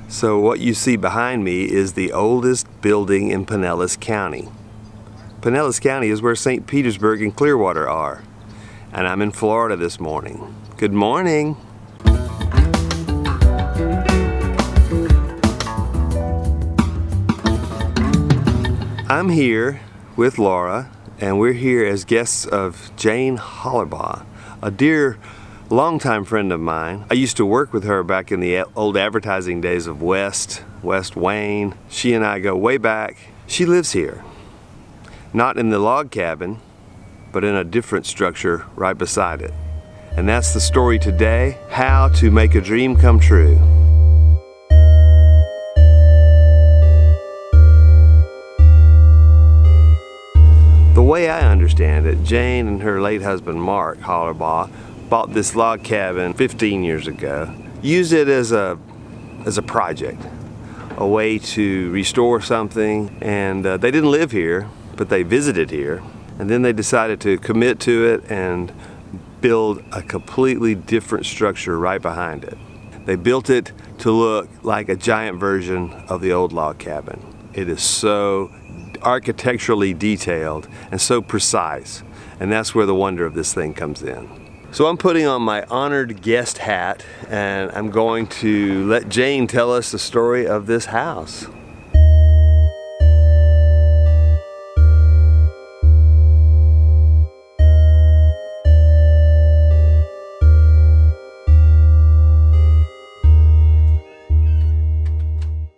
So what you see behind me is the oldest building in Pinellas County. Pinellas County is where St. Petersburg and Clearwater are. And I'm in Florida this morning. Good morning. I'm here with Laura, and we're here as guests of Jayne Hollerbaugh, a dear longtime friend of mine. I used to work with her back in the old advertising days of West Wayne. She and I go way back. She lives here, not in the log cabin, but in a different structure right beside it. And that's the story today, how to make a dream come true. The way I understand it, Jayne and her late husband Mark Hollerbaugh bought this log cabin 15 years ago. Used it as a project, a way to restore something, and they didn't live here, but they visited here, and then they decided to commit to it and build a completely different structure right behind it. They built it to look like a giant version of the old log cabin. It is so architecturally detailed and so precise, and that's where the wonder of this thing comes in. So I'm putting on my honored guest hat, and I'm going to let Jayne tell us the story of this house.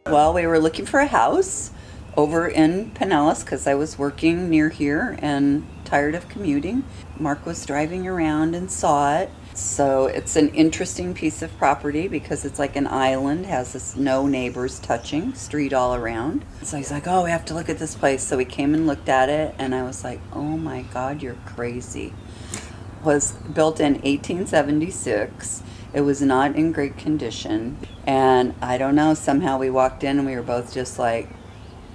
Well, we were looking for a house over in Pinellas because I was working near here and tired of commuting. Mark was driving around and saw it. So it's an interesting piece of property because it's like an island, has this no neighbors touching, street all around. So he's like, oh, we have to look at this place. So we came and looked at it, and I was like, oh my God, you're crazy. It was built in 1876. It was not in great condition. And I don't know, somehow we walked in and we were both just like,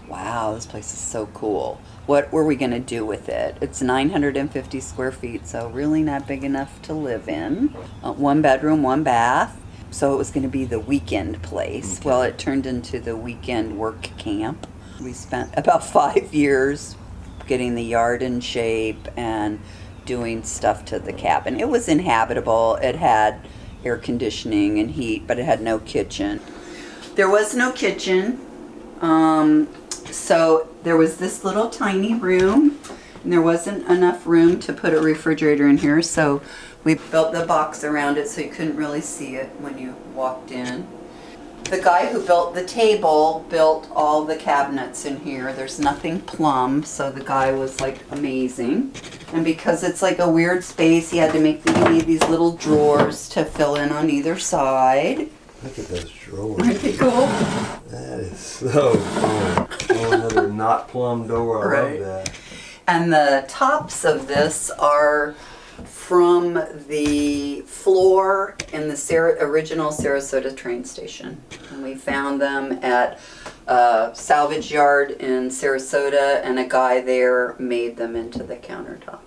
wow, this place is so cool. What were we going to do with it? It's 950 square feet, so really not big enough to live in. 1 bedroom, 1 bath. So it was going to be the weekend place. Okay. Well, it turned into the weekend work camp. We spent about 5 years getting the yard in shape and doing stuff to the cabin. It was inhabitable. It had air conditioning and heat, but it had no kitchen. There was no kitchen. So there was this little tiny room, and there wasn't enough room to put a refrigerator in here, so we built the box around it so you couldn't really see it when you walked in. The guy who built the table built all the cabinets in here. There's nothing plumbed, so the guy was like amazing. And because it's like a weird space, he had to make these little drawers to fill in on either side. Look at those drawers. Aren't they cool? That is so cool. Oh, another not plumbed door. I love that. And the tops of this are from the floor in the original Sarasota train station. And we found them at a salvage yard in Sarasota, and a guy there made them into the countertops.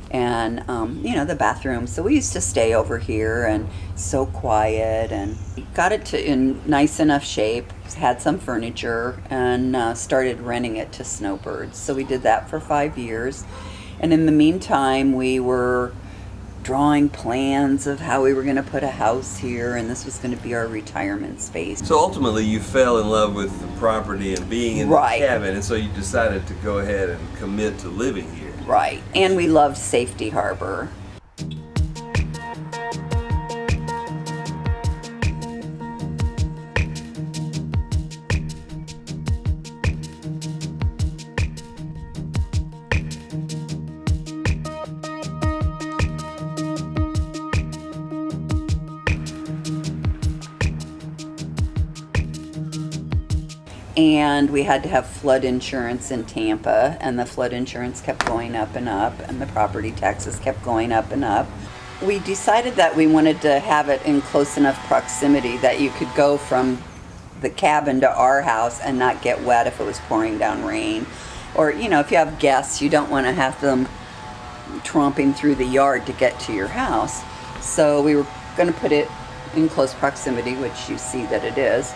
And, the bathroom. So we used to stay over here, and so quiet, and got it in nice enough shape, had some furniture, and started renting it to snowbirds. So we did that for 5 years. And in the meantime, we were drawing plans of how we were going to put a house here, and this was going to be our retirement space. So ultimately you fell in love with the property and being in the cabin, and so you decided to go ahead and commit to living here. Right, and we loved Safety Harbor. And we had to have flood insurance in Tampa, and the flood insurance kept going up and up, and the property taxes kept going up and up. We decided that we wanted to have it in close enough proximity that you could go from the cabin to our house and not get wet if it was pouring down rain. Or, if you have guests, you don't want to have them tromping through the yard to get to your house. So we were going to put it in close proximity, which you see that it is.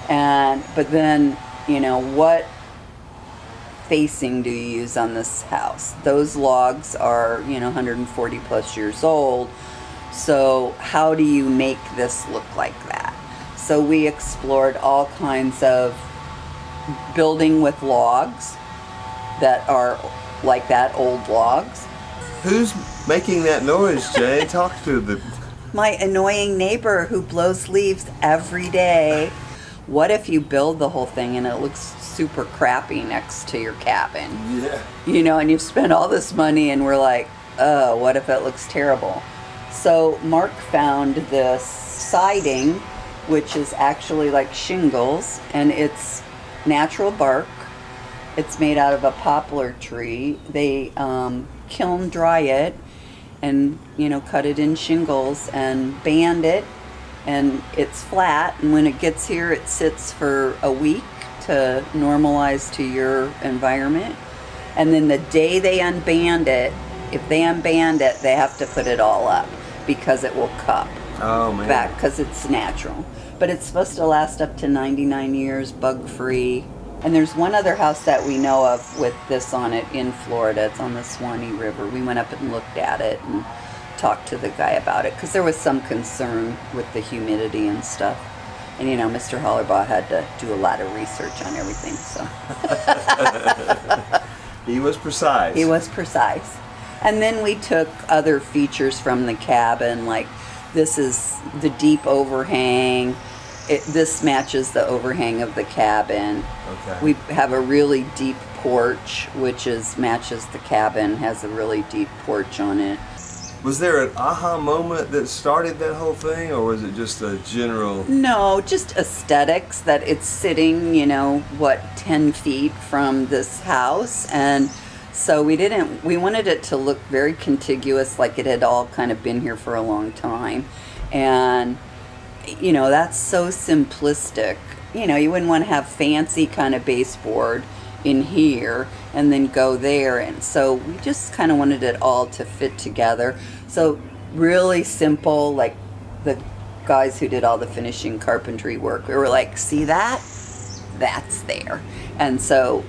But then, what facing do you use on this house? Those logs are, 140 plus years old. So how do you make this look like that? So we explored all kinds of building with logs that are like that, old logs. Who's making that noise, Jay? Talk to the... My annoying neighbor who blows leaves every day. What if you build the whole thing and it looks super crappy next to your cabin? Yeah. And you've spent all this money and we're like, oh, what if it looks terrible? So Mark found this siding, which is actually like shingles, and it's natural bark. It's made out of a poplar tree. They kiln dry it and, cut it in shingles and band it, and it's flat. And when it gets here, it sits for a week to normalize to your environment. And then the day they unband it, if they unband it, they have to put it all up because it will cup back because it's natural. But it's supposed to last up to 99 years, bug-free. And there's one other house that we know of with this on it in Florida. It's on the Swanee River. We went up and looked at it and talked to the guy about it because there was some concern with the humidity and stuff. And Mr. Hollerbaugh had to do a lot of research on everything, so. He was precise. He was precise. And then we took other features from the cabin, like this is the deep overhang. This matches the overhang of the cabin. Okay. We have a really deep porch, which matches the cabin, has a really deep porch on it. Was there an aha moment that started that whole thing, or was it just a general... No, just aesthetics, that it's sitting, 10 feet from this house. And so we wanted it to look very contiguous, like it had all kind of been here for a long time. And, that's so simplistic. You wouldn't want to have fancy kind of baseboard in here and then go there. And so we just kind of wanted it all to fit together. So really simple, like the guys who did all the finishing carpentry work, we were like, see that? That's there. And so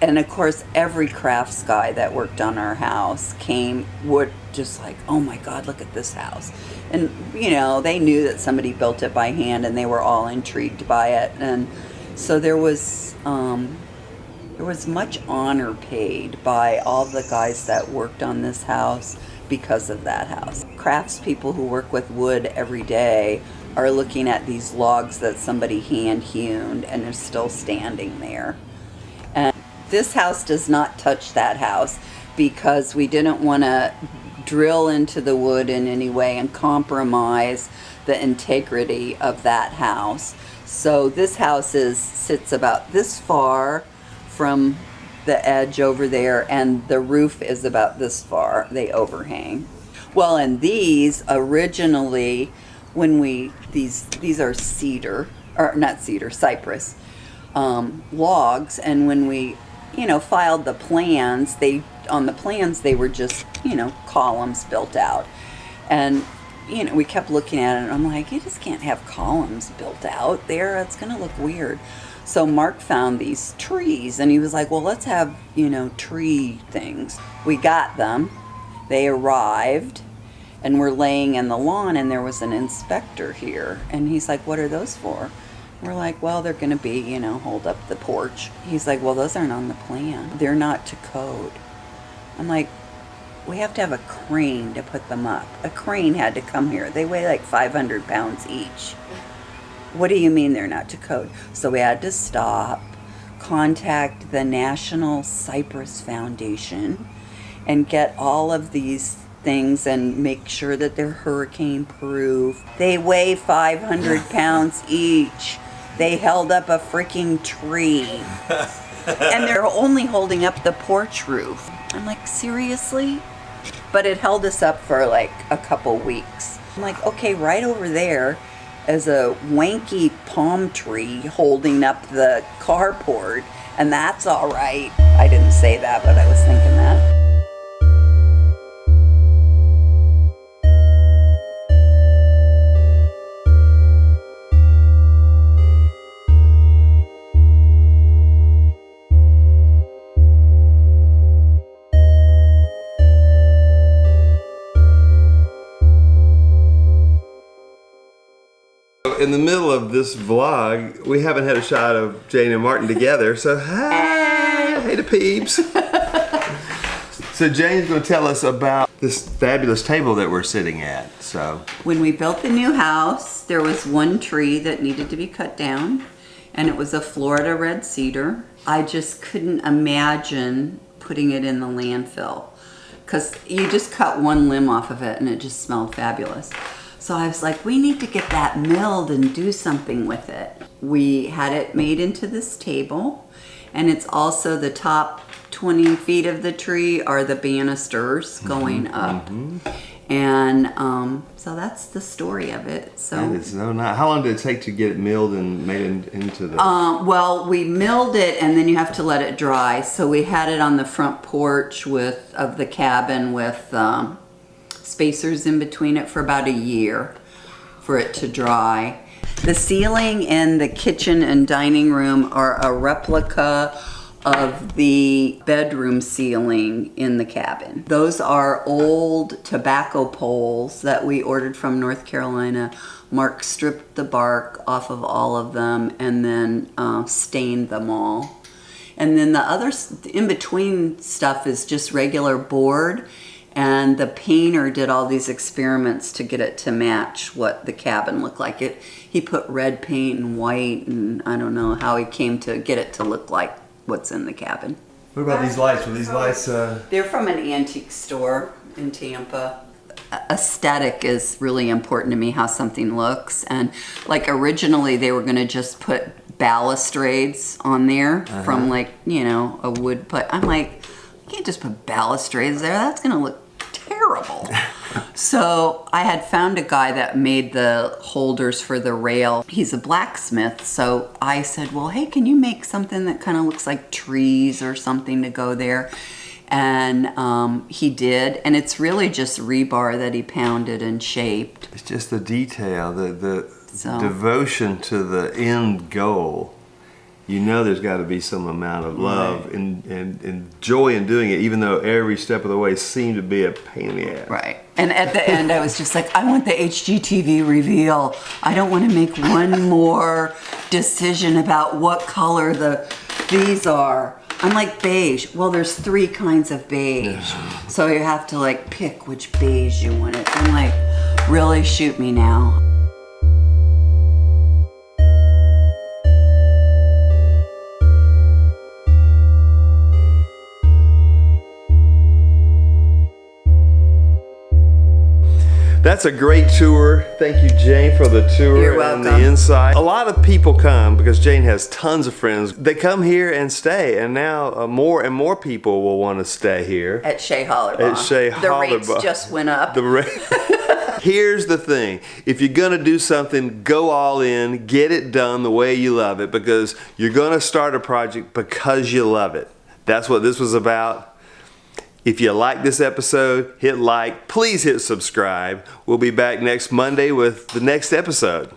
and of course every crafts guy that worked on our house would just like, oh my God, look at this house. And they knew that somebody built it by hand and they were all intrigued by it. And so there was much honor paid by all the guys that worked on this house because of that house. Craftspeople who work with wood every day are looking at these logs that somebody hand-hewn and they're still standing there. And this house does not touch that house because we didn't want to drill into the wood in any way and compromise the integrity of that house. So this house sits about this far from the edge over there, and the roof is about this far. They overhang. Well, and these originally, these are cedar, or not cedar, cypress logs, and when we filed the plans, on the plans they were just columns built out. And we kept looking at it and I'm like, you just can't have columns built out there, it's gonna look weird. So Mark found these trees and he was like, well, let's have tree things. We got them, they arrived, and we're laying in the lawn, and there was an inspector here, and he's like, what are those for? We're like, well, they're gonna be, hold up the porch. He's like, well, those aren't on the plan, they're not to code. I'm like, we have to have a crane to put them up. A crane had to come here. They weigh like 500 pounds each. What do you mean they're not to code? So we had to stop, contact the National Cypress Foundation, and get all of these things and make sure that they're hurricane proof. They weigh 500 pounds each. They held up a freaking tree. And they're only holding up the porch roof. I'm like, seriously? But it held us up for like a couple weeks. I'm like, okay, right over there is a wanky palm tree holding up the carport, and that's all right. I didn't say that, but I was thinking that. So in the middle of this vlog, we haven't had a shot of Jayne and Martin together, so hey to peeps. So Jayne's going to tell us about this fabulous table that we're sitting at. So when we built the new house, there was one tree that needed to be cut down, and it was a Florida red cedar. I just couldn't imagine putting it in the landfill because you just cut one limb off of it and it just smelled fabulous. So I was like, we need to get that milled and do something with it. We had it made into this table, and it's also the top 20 feet of the tree are the banisters going up. And so that's the story of it. So that is so nice. How long did it take to get it milled and made into the... well, we milled it and then you have to let it dry. So we had it on the front porch of the cabin with spacers in between it for about a year for it to dry. The ceiling in the kitchen and dining room are a replica of the bedroom ceiling in the cabin. Those are old tobacco poles that we ordered from North Carolina. Mark stripped the bark off of all of them and then stained them all. And then the other in-between stuff is just regular board, and the painter did all these experiments to get it to match what the cabin looked like. He put red paint and white, and I don't know how he came to get it to look like what's in the cabin. What about these lights? Were these lights... They're from an antique store in Tampa. Aesthetic is really important to me, how something looks. And like originally they were going to just put balustrades on there from like, a wood put. I'm like, you can't just put balustrades there. That's going to look terrible. So I had found a guy that made the holders for the rail. He's a blacksmith. So I said, well, hey, can you make something that kind of looks like trees or something to go there? And he did. And it's really just rebar that he pounded and shaped. It's just the detail, the devotion to the end goal. You know there's got to be some amount of love and joy in doing it, even though every step of the way seemed to be a pain in the ass. Right. And at the end, I was just like, I want the HGTV reveal. I don't want to make one more decision about what color these are. I'm like, beige. Well, there's 3 kinds of beige. So you have to like pick which beige you want it. I'm like, really, shoot me now. That's a great tour. Thank you, Jayne, for the tour. You're welcome. And the insight. A lot of people come because Jayne has tons of friends. They come here and stay, and now more and more people will want to stay here. At Jayne Hollerbaugh. At Jayne Hollerbaugh. The rates just went up. Here's the thing. If you're going to do something, go all in. Get it done the way you love it, because you're going to start a project because you love it. That's what this was about. If you like this episode, hit like. Please hit subscribe. We'll be back next Monday with the next episode.